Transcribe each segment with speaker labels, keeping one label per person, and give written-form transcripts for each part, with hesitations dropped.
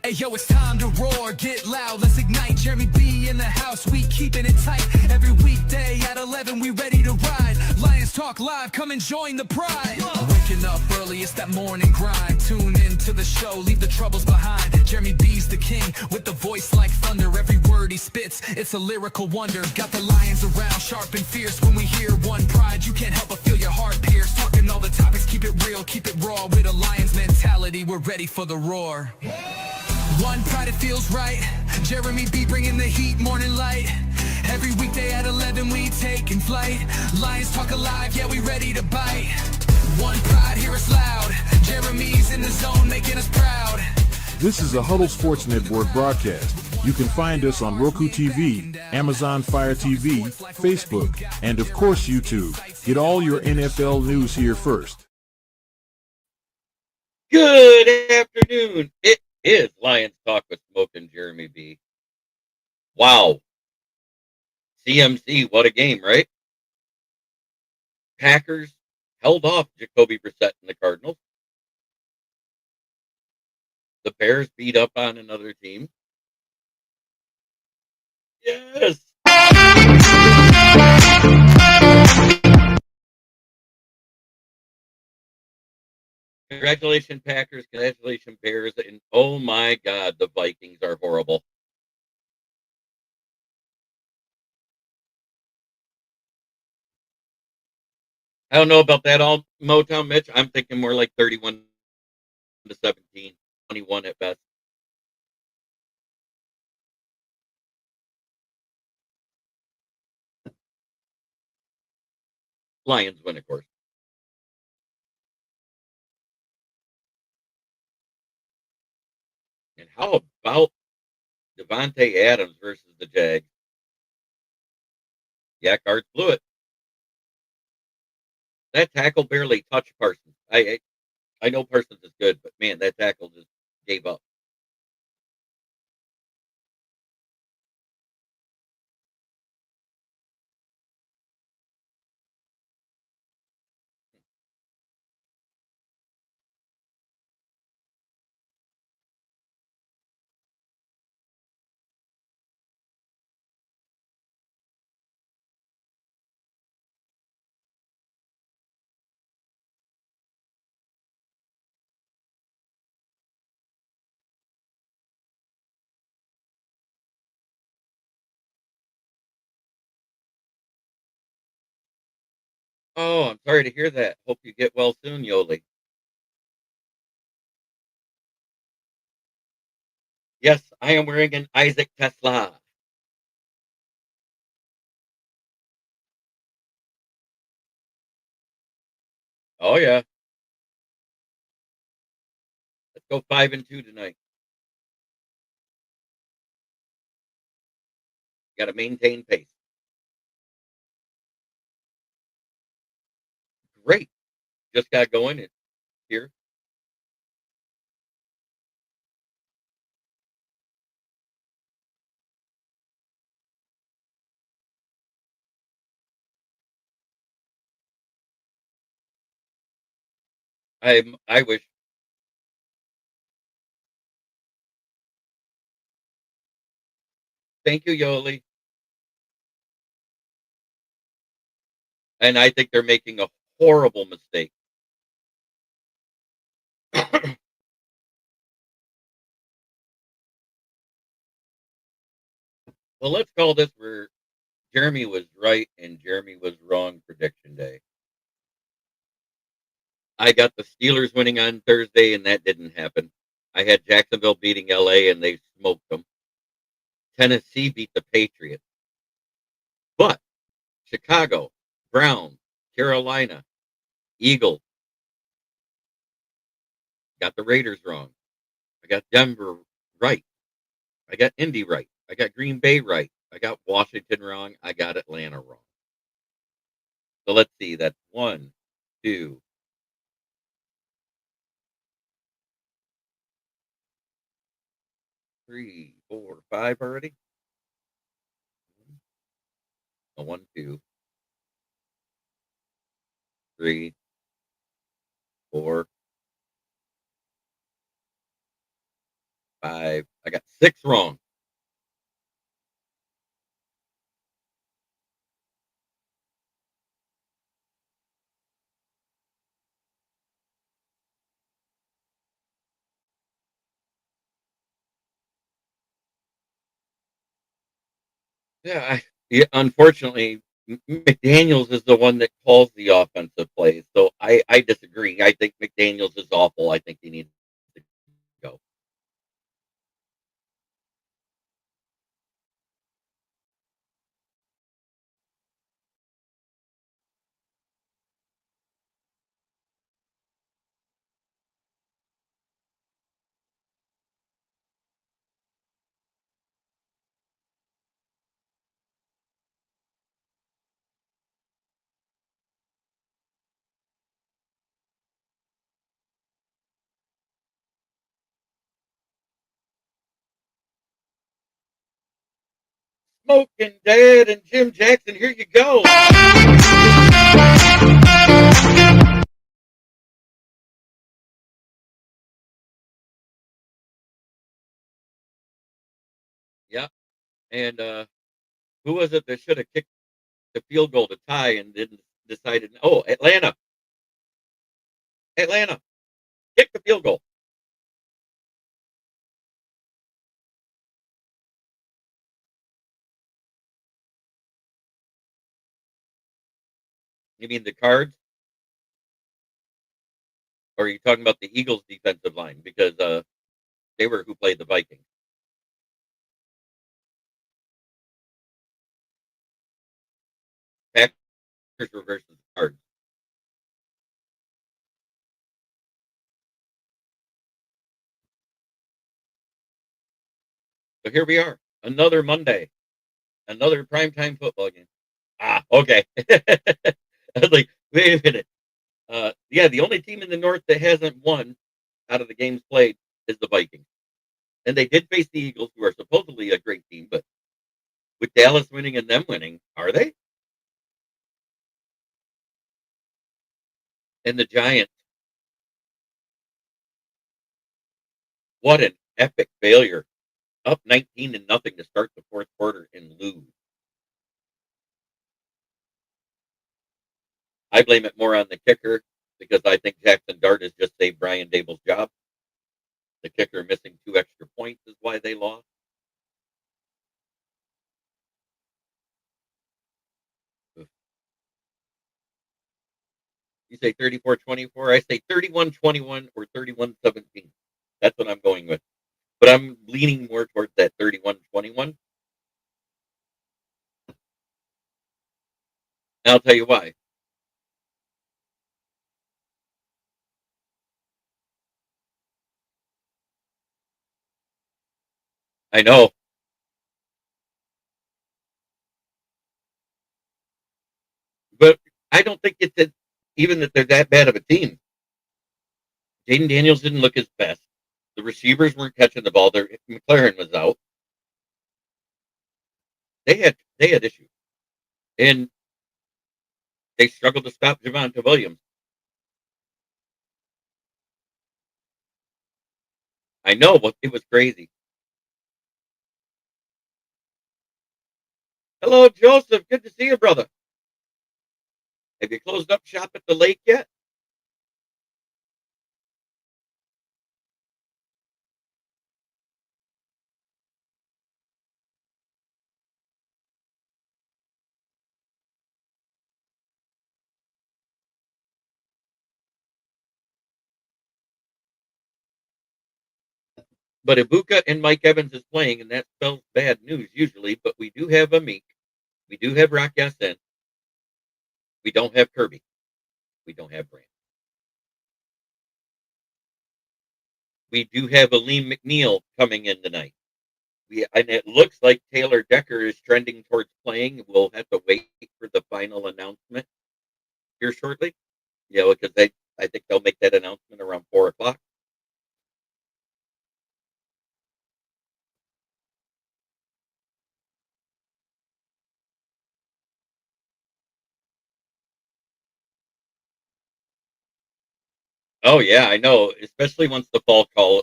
Speaker 1: Hey yo, it's time to roar, get loud, let's ignite. Jeremy B in the house, we keeping it tight. Every weekday at 11, we ready to ride. Lions Talk Live, come and join the pride. Waking up early, it's that morning grind. Tune in to the show, leave the troubles behind. Jeremy B's the king, with the voice like thunder. Every word he spits, it's a lyrical wonder. Got the lions around, sharp and fierce. When we hear one pride, you can't help but feel your heart pierce. Talking all the topics, keep it real, keep it raw. With a lion's mentality, we're ready for the roar. One pride, it feels right. Jeremy B bringing the heat, morning light. Every weekday at 11 we taking flight. Lions Talk Alive, yeah, we ready to bite. One pride, hear us loud. Jeremy's in the zone, making us proud.
Speaker 2: This is a Huddle Sports Network broadcast. You can find us on Roku TV, Amazon Fire TV, Facebook, and of course YouTube. Get all your NFL news here first.
Speaker 3: Good afternoon. It is Lions Talk with Smoke and Jeremy B. Wow. CMC, what a game, right? Packers held off Jacoby Brissett and the Cardinals. The Bears beat up on another team. Yes. Congratulations, Packers. Congratulations, Bears. And oh my God, the Vikings are horrible. I don't know about that all, Motown Mitch. I'm thinking more like 31-17, 21 at best. Lions win, of course. And how about Devontae Adams versus the Jags? Yeah, Cards blew it. That tackle barely touched Parsons. I know Parsons is good, but man, that tackle just gave up. Oh, I'm sorry to hear that. Hope you get well soon, Yoli. Yes, I am wearing an Isaac Tesla. Oh yeah. Let's go 5-2 tonight. Got to maintain pace. Great. Just got going here. I wish. Thank you, Yoli. And I think they're making a horrible mistake. Well, let's call this where Jeremy was right and Jeremy was wrong prediction day. I got the Steelers winning on Thursday, and that didn't happen. I had Jacksonville beating LA, and they smoked them. Tennessee beat the Patriots. But Chicago, Browns, Carolina, Eagles got the Raiders wrong. I got Denver right. I got Indy right. I got Green Bay right. I got Washington wrong. I got Atlanta wrong. So let's see. That's 1, 2, 3, 4, 5 already. 1, 2, 3, 4, 5. I got 6 wrong. Yeah, unfortunately, McDaniels is the one that calls the offensive plays, so I disagree. I think McDaniels is awful. I think he needs to go. Smoking Dad and Jim Jackson, here you go. Yeah, and who was it that should have kicked the field goal to tie and then decided, oh, Atlanta, kick the field goal. You mean the Cards, or are you talking about the Eagles' defensive line? Because they were who played the Vikings. Packers were versus the Cards. So here we are, another Monday, another primetime football game. Ah, okay. I was like, wait a minute. Yeah, the only team in the North that hasn't won out of the games played is the Vikings. And they did face the Eagles, who are supposedly a great team, but with Dallas winning and them winning, are they? And the Giants, what an epic failure. Up 19 to nothing to start the fourth quarter and lose. I blame it more on the kicker because I think Jackson Dart has just saved Brian Dable's job. The kicker missing 2 extra points is why they lost. You say 34-24. I say 31-21 or 31-17. That's what I'm going with. But I'm leaning more towards that 31-21. And I'll tell you why. I know, but I don't think even that they're that bad of a team. Jaden Daniels didn't look his best. The receivers weren't catching the ball. McLaren was out. They had issues, and they struggled to stop Javonte Williams. I know, but it was crazy. Hello, Joseph. Good to see you, brother. Have you closed up shop at the lake yet? But Egbuka and Mike Evans is playing, and that spells bad news usually. But we do have Amik. We do have Rock Yasin. We don't have Kerby. We don't have Brand. We do have Aleem McNeil coming in tonight. And it looks like Taylor Decker is trending towards playing. We'll have to wait for the final announcement here shortly. Because I think they'll make that announcement around 4 o'clock. Oh yeah, I know. Especially once the fall call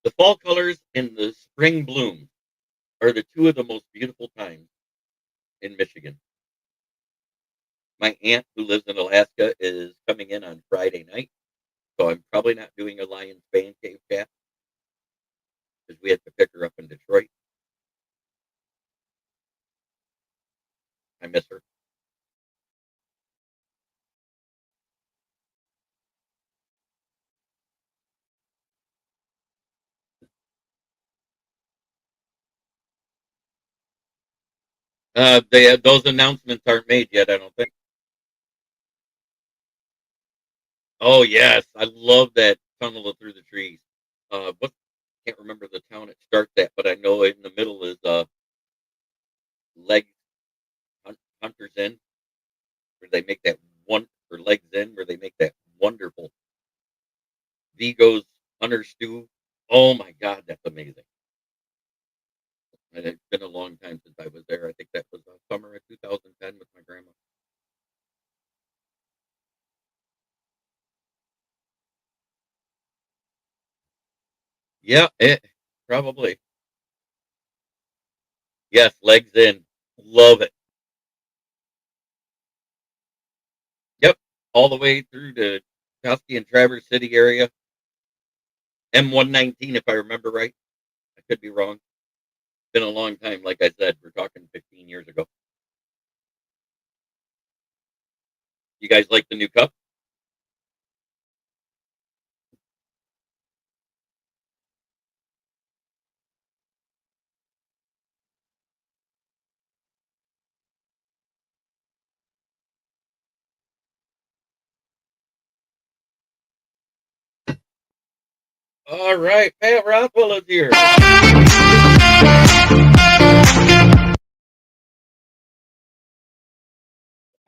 Speaker 3: The fall colors and the spring bloom are the two of the most beautiful times in Michigan. My aunt, who lives in Alaska, is coming in on Friday night, so I'm probably not doing a Lions fan cave chat because we have to pick her up in Detroit. I miss her. Those announcements aren't made yet, I don't think. Oh yes, I love that tunnel through the trees. What can't remember the town it starts at, but I know in the middle is Leg Hunters Inn, where they make that one or Legs Inn, where they make that wonderful Vigo's Hunter Stew. Oh my God, that's amazing! And it's been a long time since I was there. I think that was summer of 2010 with my grandma. Yeah, probably. Yes, Legs Inn. Love it. Yep, all the way through to Kosky and Traverse City area. M119, if I remember right. I could be wrong. Been a long time. Like I said, we're talking 15 years ago. You guys like the new cup? All right, Pat Rothwell is here.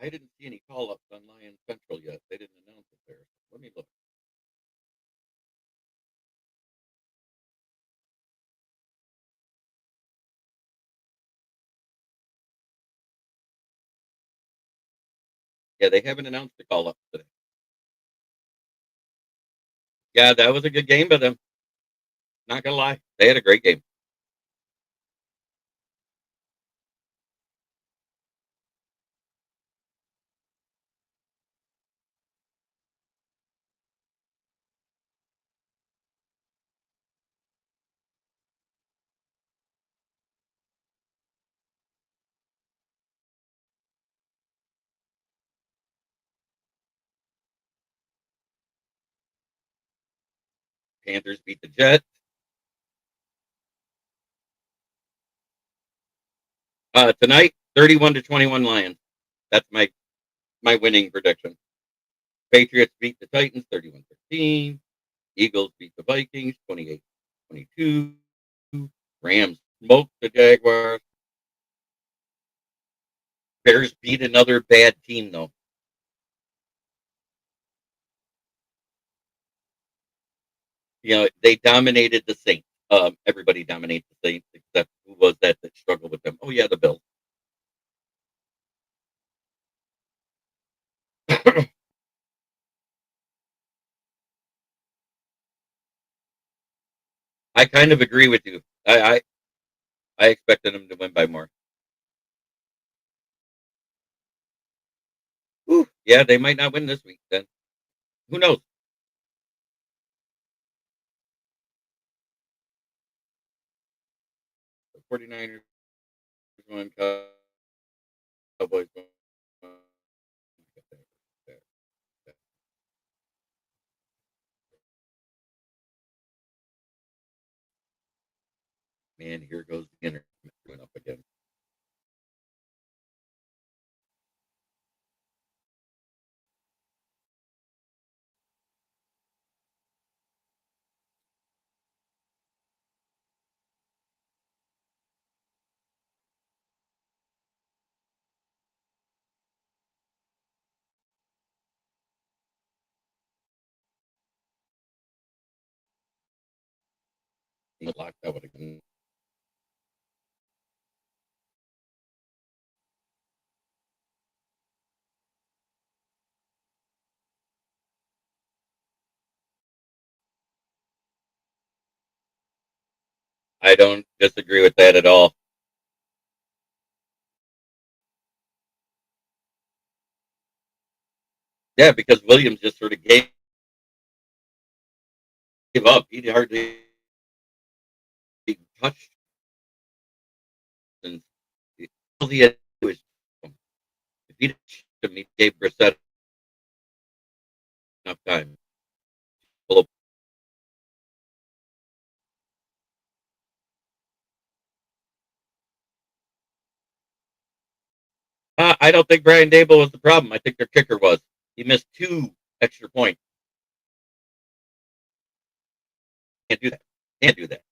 Speaker 3: I didn't see any call ups on Lion Central yet. They didn't announce it there. Let me look. Yeah, they haven't announced the call ups today. Yeah, that was a good game by them. Not gonna lie, they had a great game. Panthers beat the Jets. Tonight, 31-21 Lions. That's my winning prediction. Patriots beat the Titans 31-13. Eagles beat the Vikings 28-22. Rams smoked the Jaguars. Bears beat another bad team though. You know, they dominated the Saints. Everybody dominates the Saints except who was that struggled with them? Oh yeah, the Bills. I kind of agree with you. I expected them to win by more. Whew, yeah, they might not win this week then. Who knows? The 49ers won, Cowboys won. Man, here goes the internet going up again. Locked out again. I don't disagree with that at all. Yeah, because Williams just sort of gave up. He hardly touched, and all he had to do was if he didn't shoot him, he gave Brissett enough time. I don't think Brian Dable was the problem. I think their kicker was. He missed 2 extra points. Can't do that. Can't do that.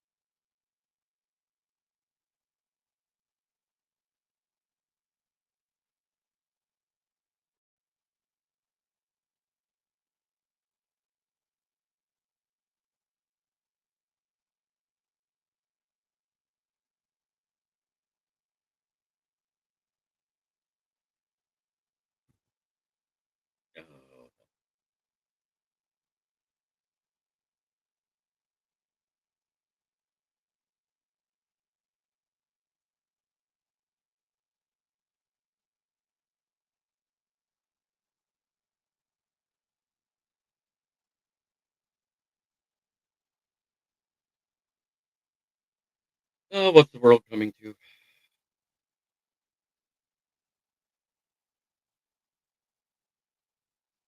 Speaker 3: Oh, what's the world coming to?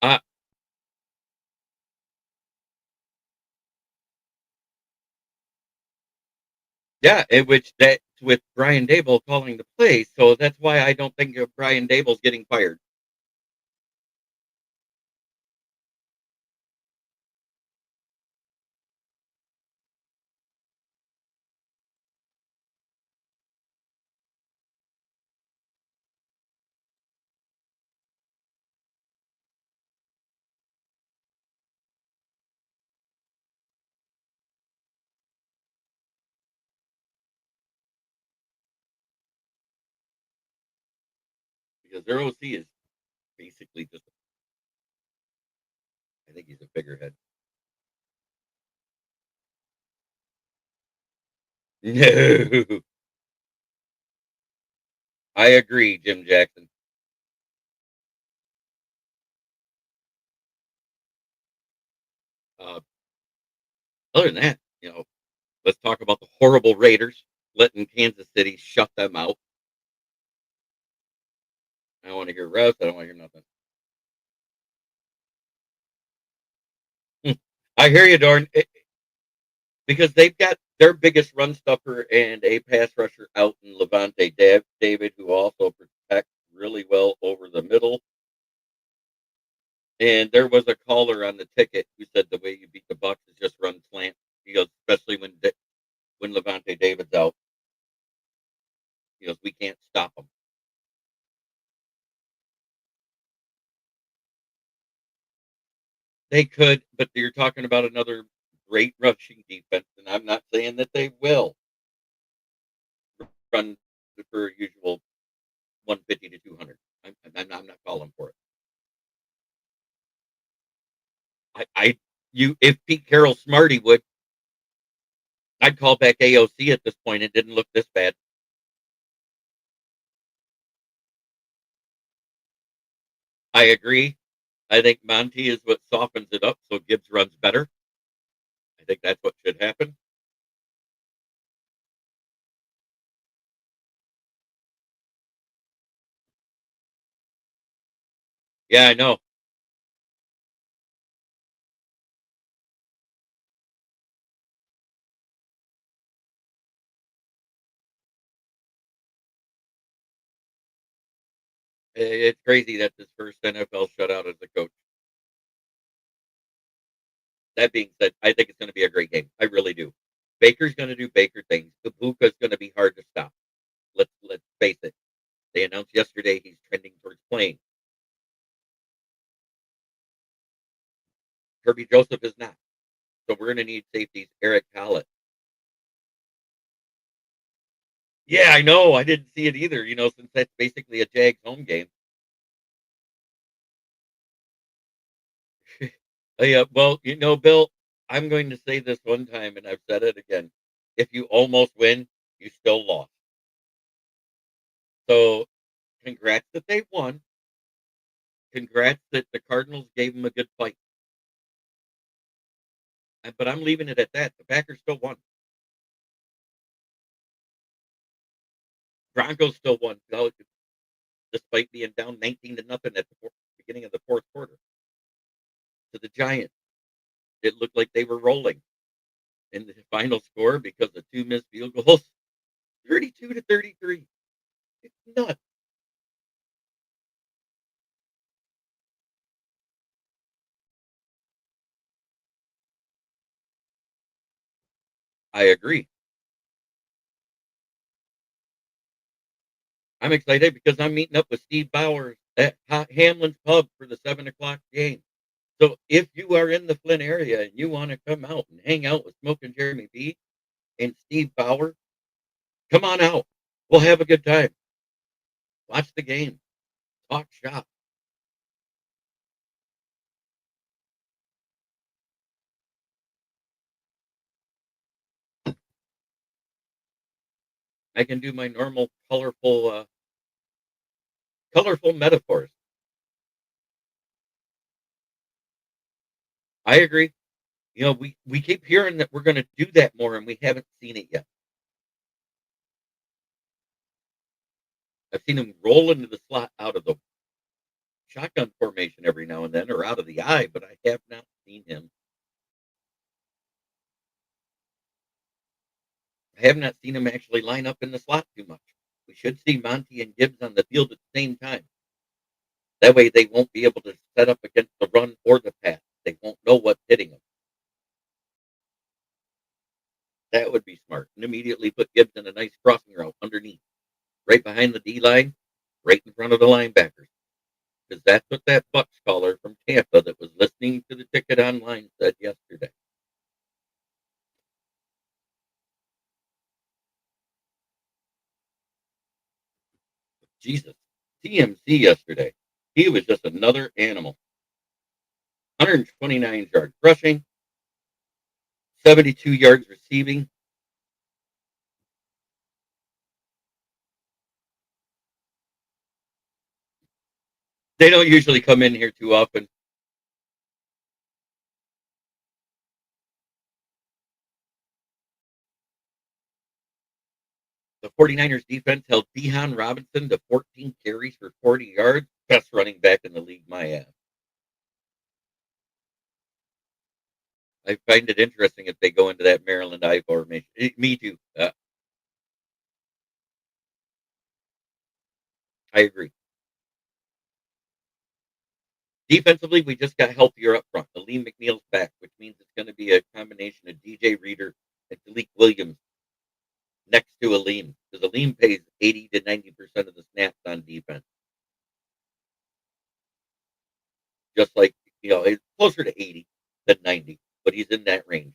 Speaker 3: Uh, yeah, in which that's with Brian Dable calling the play, so that's why I don't think Brian Dable's getting fired. Because their OC is basically just, I think he's a figurehead. No, I agree, Jim Jackson. Uh, other than that, let's talk about the horrible Raiders letting Kansas City shut them out. I don't want to hear refs. I don't want to hear nothing. I hear you, Dorn, because they've got their biggest run stuffer and a pass rusher out in Levante David, who also protects really well over the middle. And there was a caller on the ticket who said the way you beat the Bucks is just run slant. He goes, especially when Levante David's out. He goes, we can't stop them. They could, but you're talking about another great rushing defense, and I'm not saying that they will run for usual 150 to 200. I'm not calling for it. If Pete Carroll's smart, he would. I'd call back AOC at this point. It didn't look this bad. I agree. I think Monty is what softens it up so Gibbs runs better. I think that's what should happen. Yeah, I know. It's crazy that's his first NFL shutout as a coach. That being said, I think it's going to be a great game. I really do. Baker's going to do Baker things. Egbuka's going to be hard to stop. Let's face it. They announced yesterday he's trending towards playing. Kerby Joseph is not. So we're going to need safeties. Eric Collett. Yeah, I know. I didn't see it either. Since that's basically a Jags home game. Yeah, well, Bill, I'm going to say this one time, and I've said it again. If you almost win, you still lost. So congrats that they won. Congrats that the Cardinals gave them a good fight. But I'm leaving it at that. The Packers still won. Broncos still won, despite being down 19-0 at the beginning of the fourth quarter to the Giants. It looked like they were rolling in the final score because of two missed field goals, 32-33. It's nuts. I agree. I'm excited because I'm meeting up with Steve Bowers at Hamlin's Pub for the 7 o'clock game. So if you are in the Flint area and you want to come out and hang out with Smoking Jeremy B and Steve Bauer, come on out. We'll have a good time. Watch the game. Talk shop. I can do my normal colorful metaphors. I agree. We keep hearing that we're going to do that more, and we haven't seen it yet. I've seen him roll into the slot out of the shotgun formation every now and then, or out of the eye, but I have not seen him. I have not seen him actually line up in the slot too much. We should see Monty and Gibbs on the field at the same time. That way, they won't be able to set up against the run or the pass. They won't know what's hitting them. That would be smart. And immediately put Gibbs in a nice crossing route underneath, right behind the D line, right in front of the linebackers. Because that's what that Bucks caller from Tampa that was listening to the ticket online said yesterday. Jesus. TMC yesterday. He was just another animal. 129 yards rushing, 72 yards receiving. They don't usually come in here too often. The 49ers defense held Dehan Robinson to 14 carries for 40 yards. Best running back in the league, my ass. I find it interesting if they go into that Maryland I formation. Me too. I agree. Defensively, we just got healthier up front. Aleem McNeil's back, which means it's going to be a combination of DJ Reader and Dalik Williams next to Aleem, because Aleem pays 80 to 90% of the snaps on defense. Just like, it's closer to 80 than 90, but he's in that range.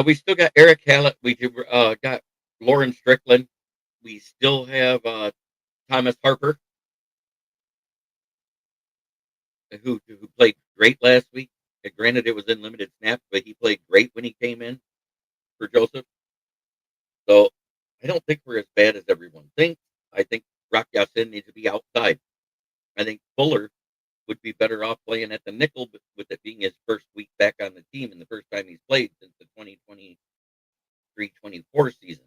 Speaker 3: We still got Eric Hallett. We got Lauren Strickland. We still have Thomas Harper, who played great last week. Granted, it was in limited snaps, but he played great when he came in for Joseph. So I don't think we're as bad as everyone thinks. I think Rock Yassin needs to be outside. I think Fuller would be better off playing at the nickel, but with it being his first week back on the team and the first time he's played since the 2023-24 season.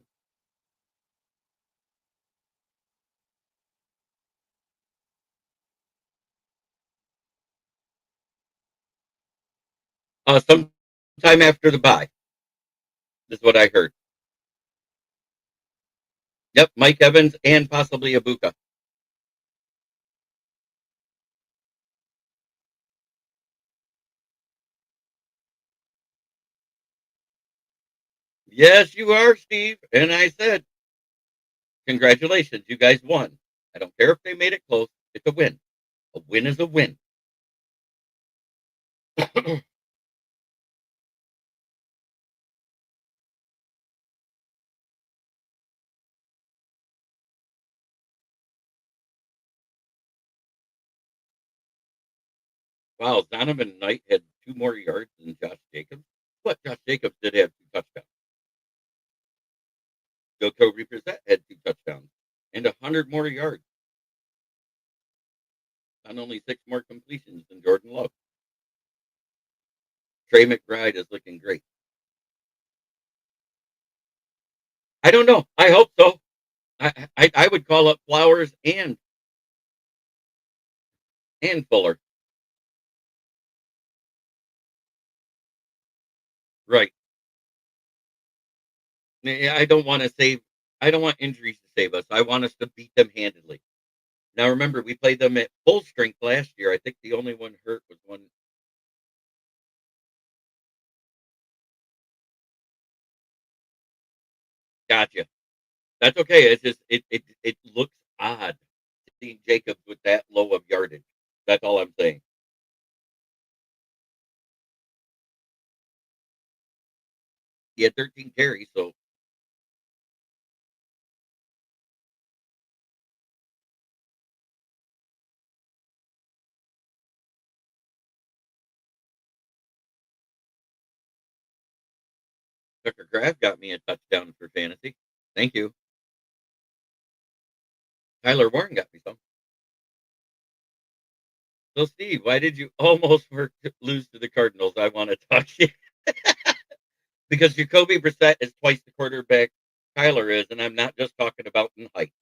Speaker 3: Sometime after the bye is what I heard. Yep, Mike Evans and possibly Egbuka. Yes, you are, Steve. And I said, congratulations, you guys won. I don't care if they made it close. It's a win. A win is a win. Wow, Donovan Knight had 2 more yards than Josh Jacobs. But Josh Jacobs did have 2 touchdowns. Jacoby Brissett had 2 touchdowns and 100 more yards. On only 6 more completions than Jordan Love. Trey McBride is looking great. I don't know. I hope so. I would call up Flowers and Fuller. Right. I don't want to save. I don't want injuries to save us. I want us to beat them handedly. Now remember, we played them at full strength last year. I think the only one hurt was one. Gotcha. That's okay. It's just it looks odd seeing Jacobs with that low of yardage. That's all I'm saying. He had 13 carries, so Tucker Kraft got me a touchdown for fantasy. Thank you. Tyler Warren got me some. So, Steve, why did you almost lose to the Cardinals? I want to talk to you. Because Jacoby Brissett is twice the quarterback Kyler is, and I'm not just talking about in height.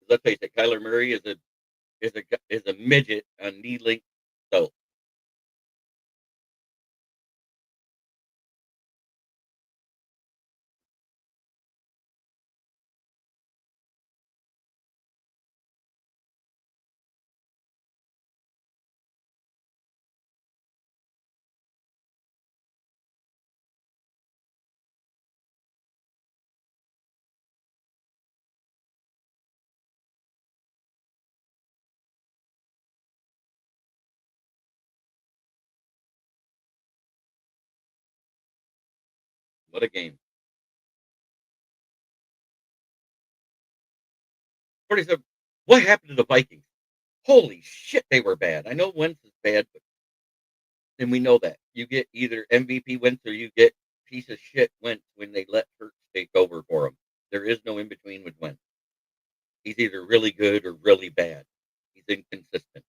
Speaker 3: Let's face it, Kyler Murray is a midget on knee length. So what a game. 47. What happened to the Vikings? Holy shit, they were bad. I know Wentz is bad, and we know that. You get either MVP Wentz or you get piece of shit Wentz when they let Hurts take over for him. There is no in between with Wentz. He's either really good or really bad. He's inconsistent,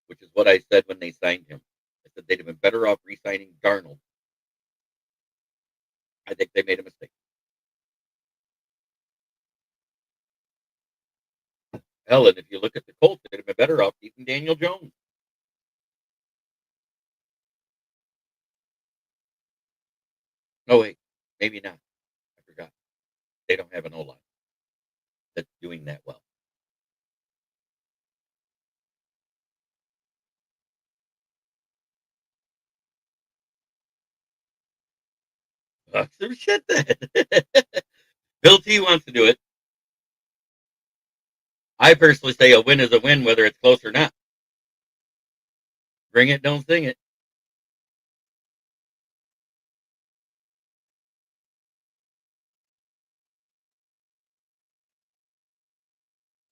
Speaker 3: which is what I said when they signed him. I said they'd have been better off re-signing Darnold. I think they made a mistake. Hell, and if you look at the Colts, they'd have been better off keeping Daniel Jones. Oh wait, maybe not. I forgot. They don't have an O line that's doing that well. Some shit then. Bill T wants to do it. I personally say a win is a win, whether it's close or not. Bring it, don't sing it.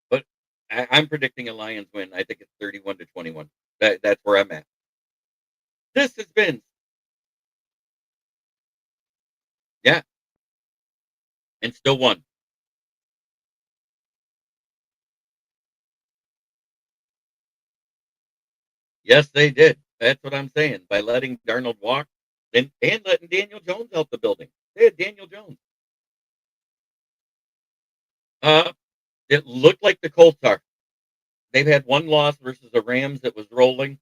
Speaker 3: But I'm predicting a Lions win. I think it's 31-21. That's where I'm at. This has been, yeah, and still won. Yes, they did. That's what I'm saying. By letting Darnold walk and letting Daniel Jones out the building. They had Daniel Jones. Uh, it looked like the Colts are. They've had one loss versus the Rams that was rolling.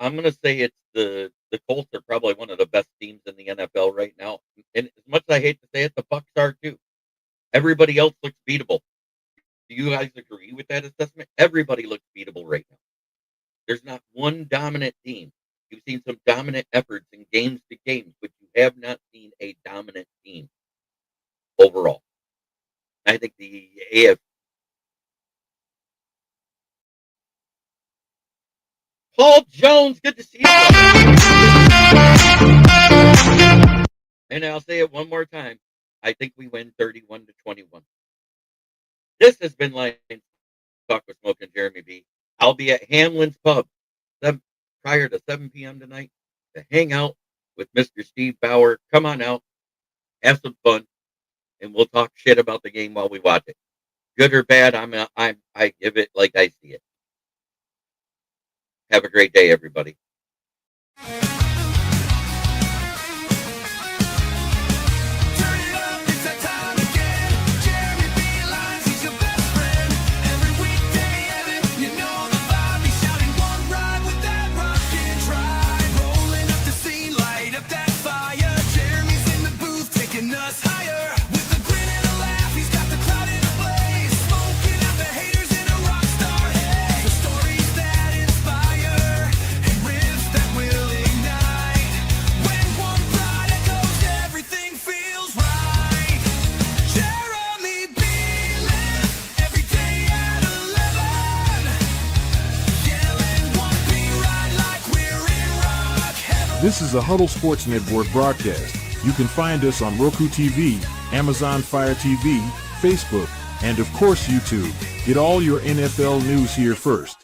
Speaker 3: I'm going to say it's the Colts are probably one of the best teams in the NFL right now. And as much as I hate to say it, the Bucs are too. Everybody else looks beatable. Do you guys agree with that assessment? Everybody looks beatable right now. There's not one dominant team. You've seen some dominant efforts in games to games, but you have not seen a dominant team overall. I think the AF Paul Jones, good to see you. And I'll say it one more time. I think we win 31-21. This has been Lions Talk with Smoke and Jeremy B. I'll be at Hamlin's Pub prior to 7 p.m. tonight to hang out with Mr. Steve Bauer. Come on out, have some fun, and we'll talk shit about the game while we watch it. Good or bad, I give it like I see it. Have a great day, everybody.
Speaker 2: This is a Huddle Sports Network broadcast. You can find us on Roku TV, Amazon Fire TV, Facebook, and of course YouTube. Get all your NFL news here first.